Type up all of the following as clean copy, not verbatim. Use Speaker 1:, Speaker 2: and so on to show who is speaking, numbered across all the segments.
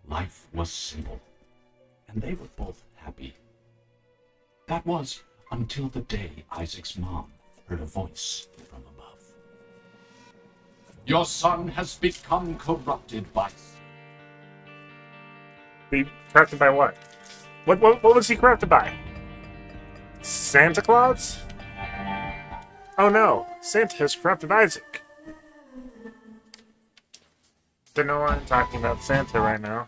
Speaker 1: life was simple, and they were both happy. That was until the day Isaac's mom heard a voice from above. Your son has become corrupted by...
Speaker 2: Be corrupted by what? What was he corrupted by? Santa Claus? Oh no, Santa has corrupted Isaac. Don't know why I'm talking about Santa right now.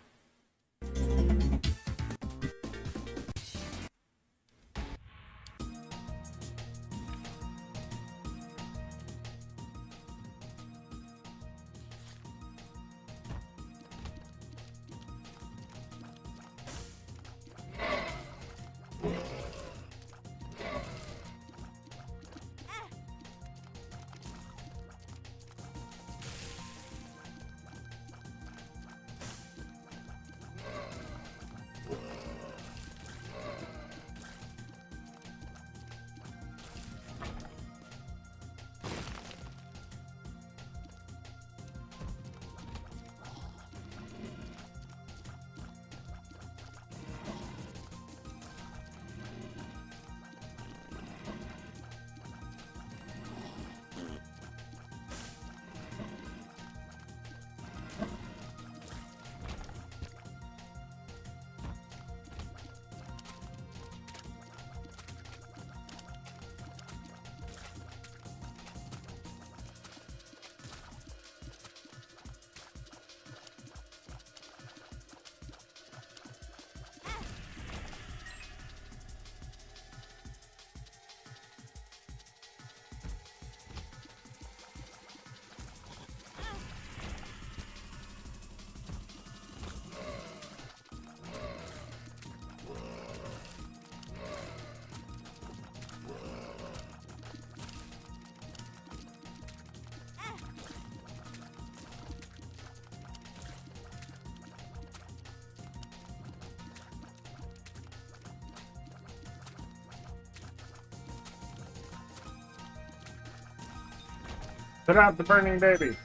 Speaker 2: Put out the burning baby.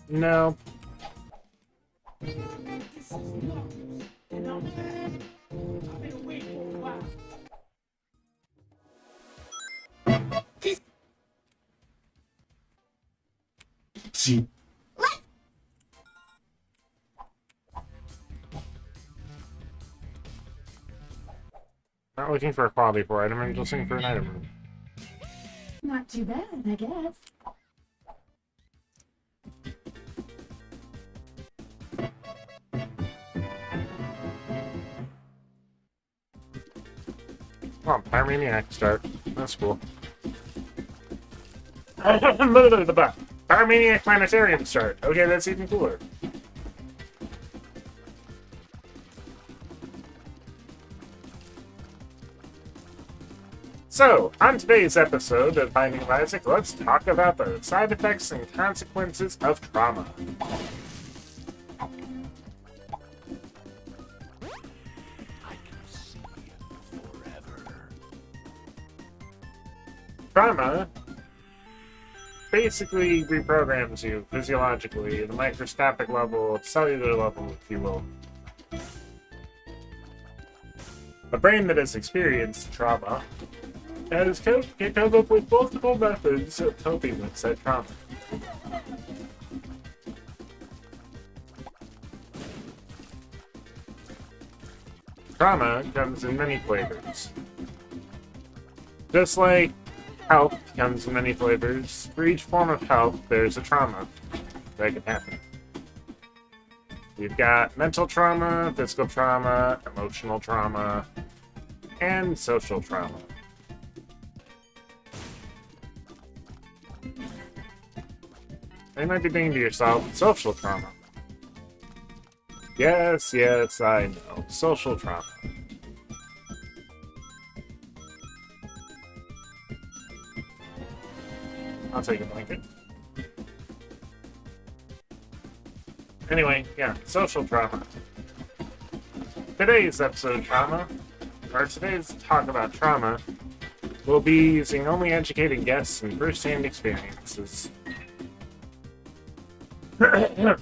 Speaker 2: No.
Speaker 1: See,
Speaker 2: Not looking for a quality for item, I'm just looking for an item room.
Speaker 3: Not too bad, I guess.
Speaker 2: Oh, Pyromaniac start. That's cool. The Pyromaniac Planetarium start. Okay, that's even cooler. So, on today's episode of Binding of Isaac, let's talk about the side effects and consequences of trauma.
Speaker 1: I can see forever.
Speaker 2: Trauma basically reprograms you physiologically at a microscopic level, cellular level, if you will. A brain that has experienced trauma can come up with multiple methods of coping with said trauma. Trauma comes in many flavors. Just like health comes in many flavors, for each form of health, there's a trauma that can happen. You've got mental trauma, physical trauma, emotional trauma, and social trauma. You might be thinking to yourself, social trauma. Yes, I know. Social trauma. I'll take a blanket. Anyway, yeah, social trauma. Today's episode of trauma, or today's talk about trauma, will be using only educated guesses and first-hand experiences. Where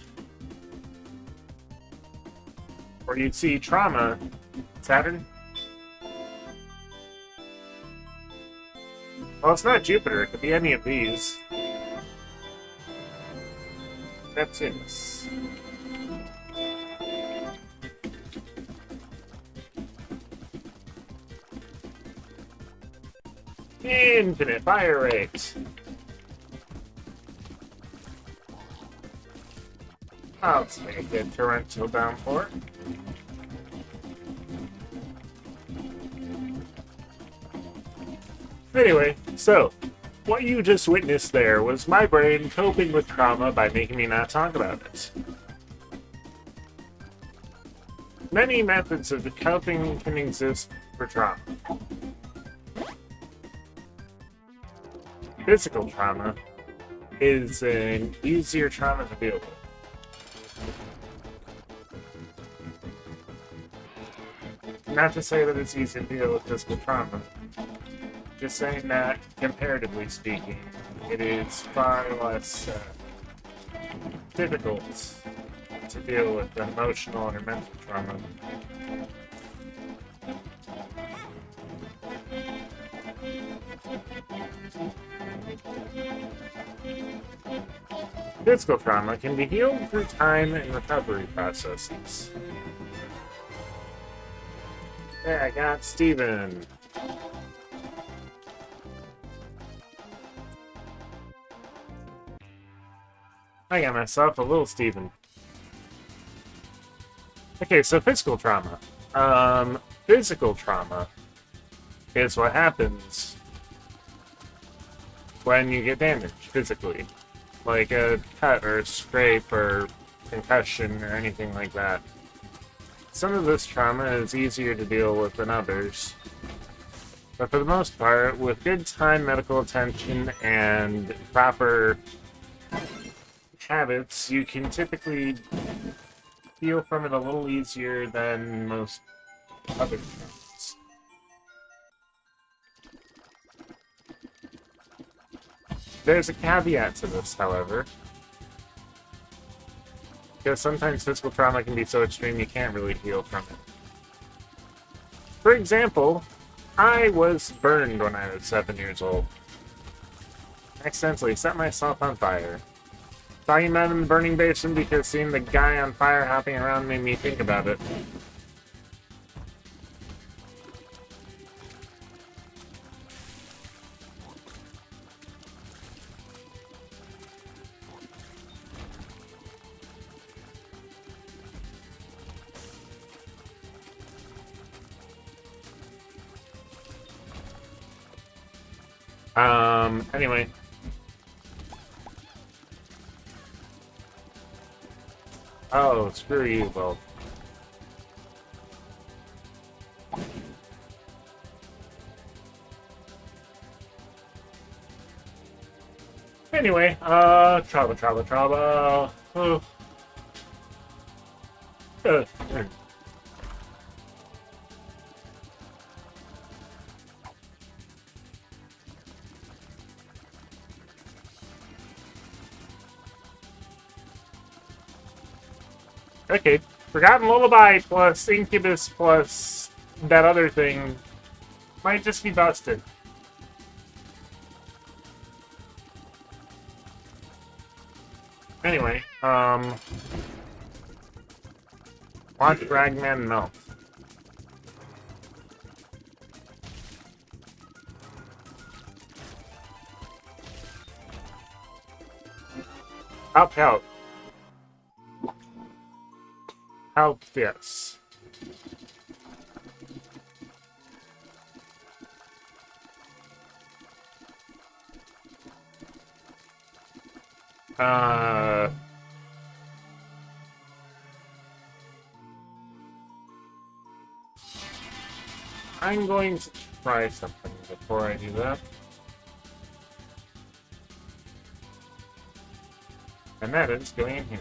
Speaker 2: you see trauma, Saturn? Well, it's not Jupiter. It could be any of these. Neptunus. Infinite fire rate. I'll take a torrential downpour. Anyway, so, what you just witnessed there was my brain coping with trauma by making me not talk about it. Many methods of coping can exist for trauma. Physical trauma is an easier trauma to deal with. Not to say that it's easy to deal with physical trauma. Just saying that, comparatively speaking, it is far less difficult to deal with than emotional or mental trauma. Physical trauma can be healed through time and recovery processes. There, I got Steven. I got myself a little Steven. Okay, so physical trauma. Physical trauma is what happens when you get damaged physically. Like a cut or a scrape or concussion or anything like that. Some of this trauma is easier to deal with than others. But for the most part, with good time medical attention and proper habits, you can typically heal from it a little easier than most other traumas. There's a caveat to this, however, because sometimes physical trauma can be so extreme you can't really heal from it. For example, I was burned when I was 7 years old. I accidentally set myself on fire. Talking about in the burning basin because seeing the guy on fire hopping around made me think about it. Anyway. Oh, screw you, Bob. Anyway, trouble. Oh. Okay, Forgotten Lullaby plus Incubus plus that other thing might just be busted. Anyway, watch Ragman melt. Help. Help, yes. I'm going to try something before I do that. And that is going in here.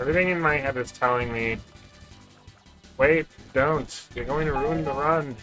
Speaker 2: Everything in my head is telling me, wait, don't. You're going to ruin the run.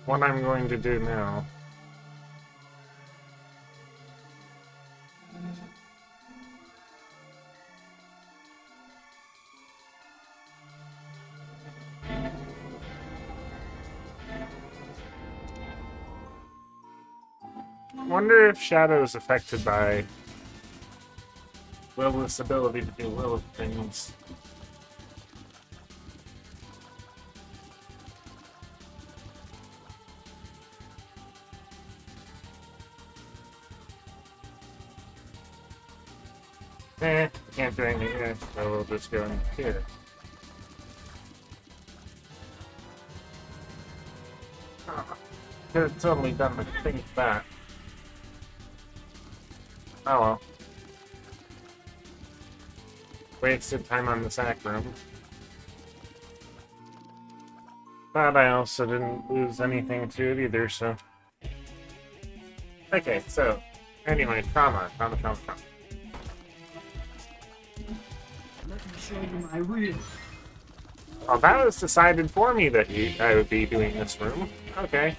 Speaker 2: What I'm going to do now. Wonder if Shadow is affected by Lilith's ability to do Lilith things. Can't do anything yet, so we'll just go in here. Could have totally done the thing with that. Oh well. Wasted time on the sack room. But I also didn't lose anything to it either, so... Okay, so... Anyway, trauma.
Speaker 3: Let me show you my real.
Speaker 2: Oh, that was decided for me that I would be doing this room. Okay.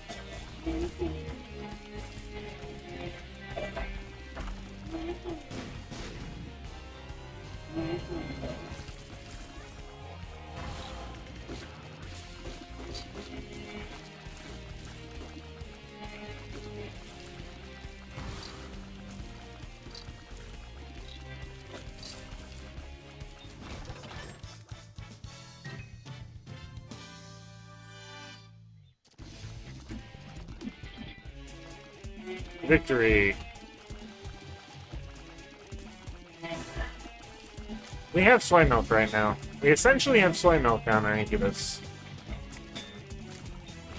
Speaker 2: Victory. We have soy milk right now. We essentially have soy milk on our incubus.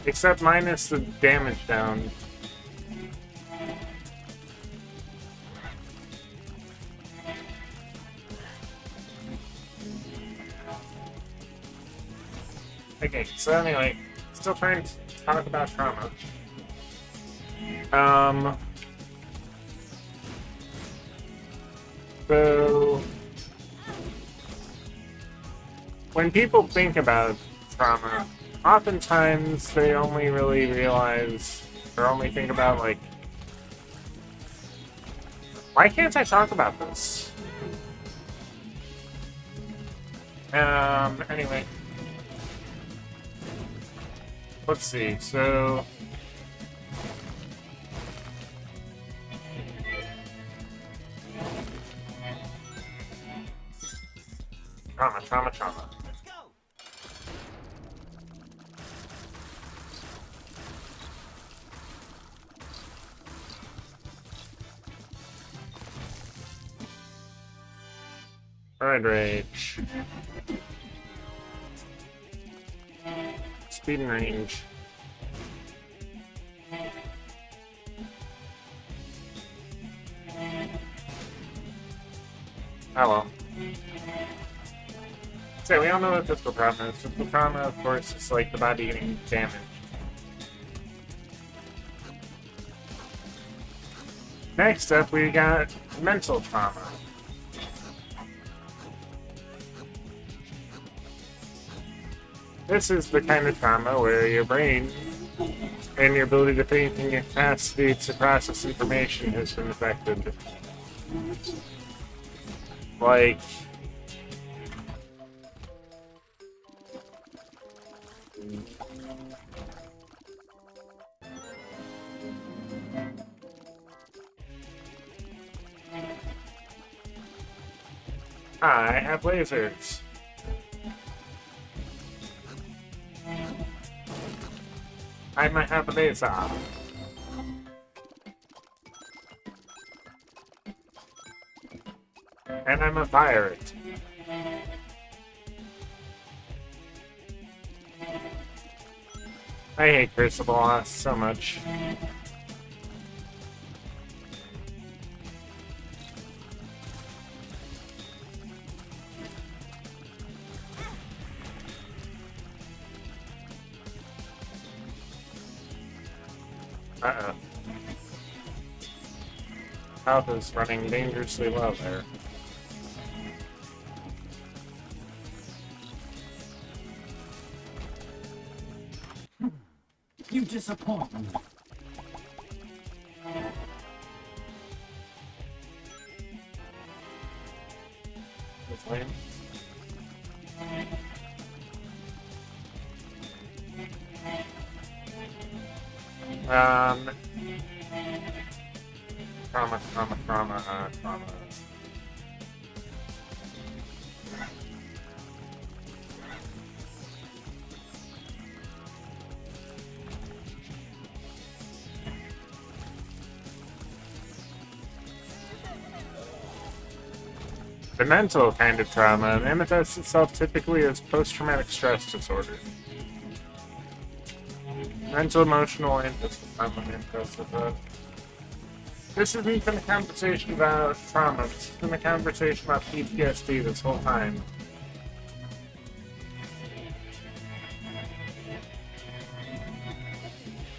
Speaker 2: Except minus the damage down. Okay, so anyway, still trying to talk about trauma. So, when people think about trauma, oftentimes they only really realize, or only think about, like, why can't I talk about this? Anyway. Let's see, so... Trauma.
Speaker 4: Let's go.
Speaker 2: Alright, Rage. Speed and range. Oh well. So we all know what physical trauma is. Physical trauma, of course, is like the body getting damaged. Next up, we got mental trauma. This is the kind of trauma where your brain and your ability to think and your capacity to process information has been affected. Like, I have lasers. I might have a laser. And I'm a pirate. I hate Crucible so much. Uh-oh. Health is running dangerously low there.
Speaker 3: You disappoint me.
Speaker 2: That's lame. Trauma. The mental kind of trauma manifests itself typically as post-traumatic stress disorder. Mental, emotional, and physical trauma manifests as that. This isn't even a conversation about trauma. This has been a conversation about PTSD this whole time.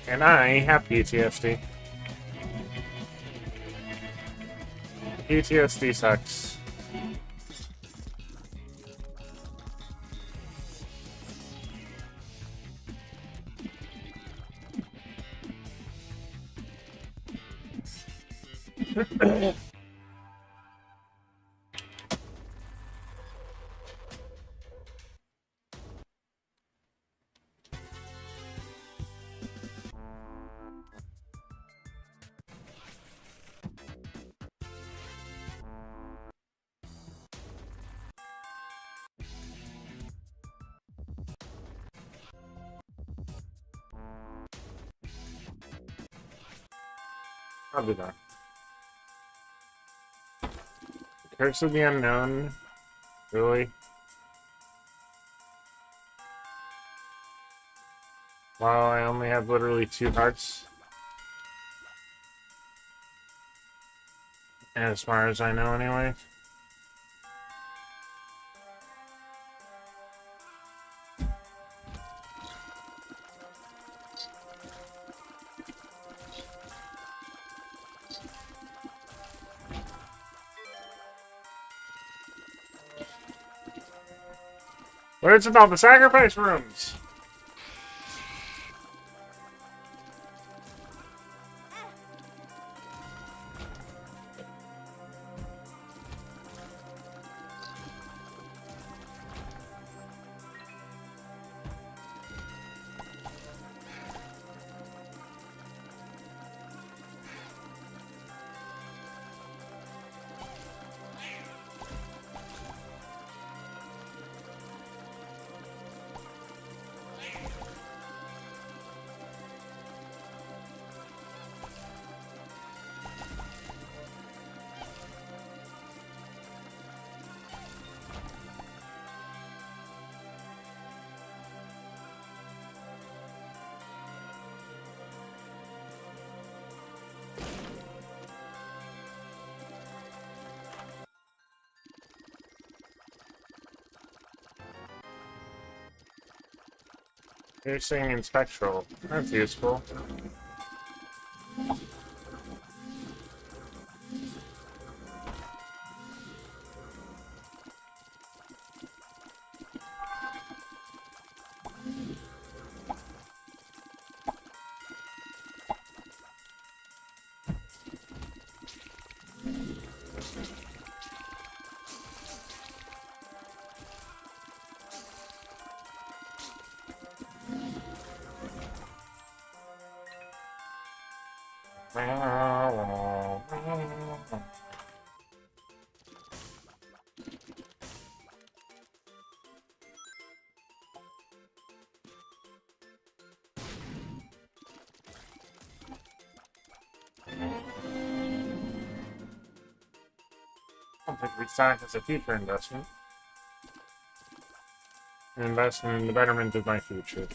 Speaker 2: And I have PTSD. PTSD sucks. I'll do that. Curse of the Unknown? Really? Wow, I only have literally 2 hearts. As far as I know, anyway. Where's about the sacrifice rooms? Piercing and spectral. That's useful. I don't think restock is a future investment. An investment in the betterment of my future.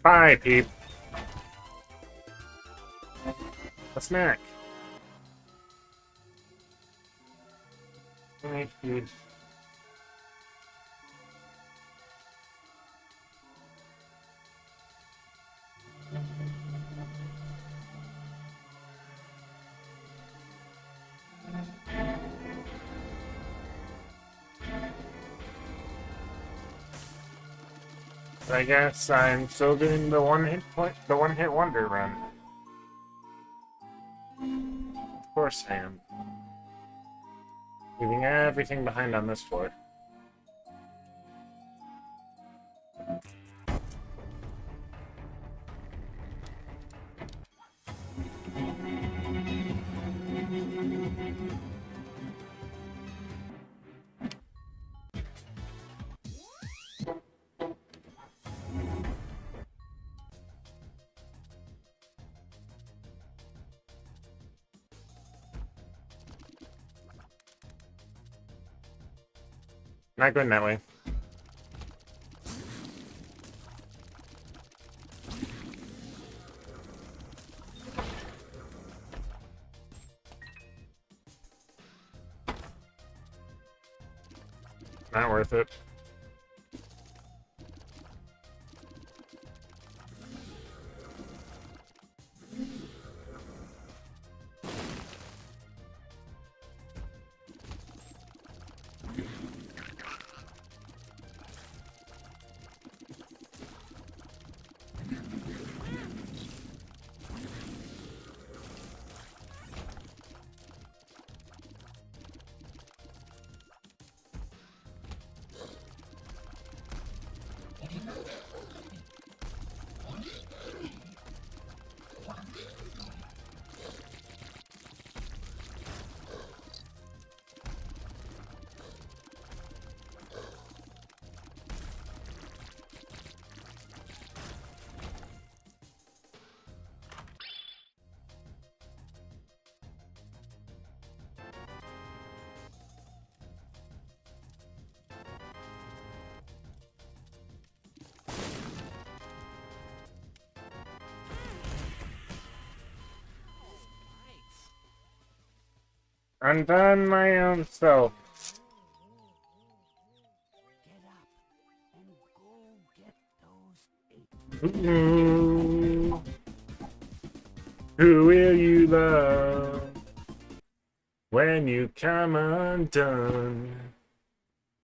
Speaker 2: Bye, peep. A snack. Thank you. I guess I'm still doing the one hit wonder run. Of course I am. Leaving everything behind on this floor. Not going that way. Not worth it. Undone my own self. Ooh. Who will you love when you come undone?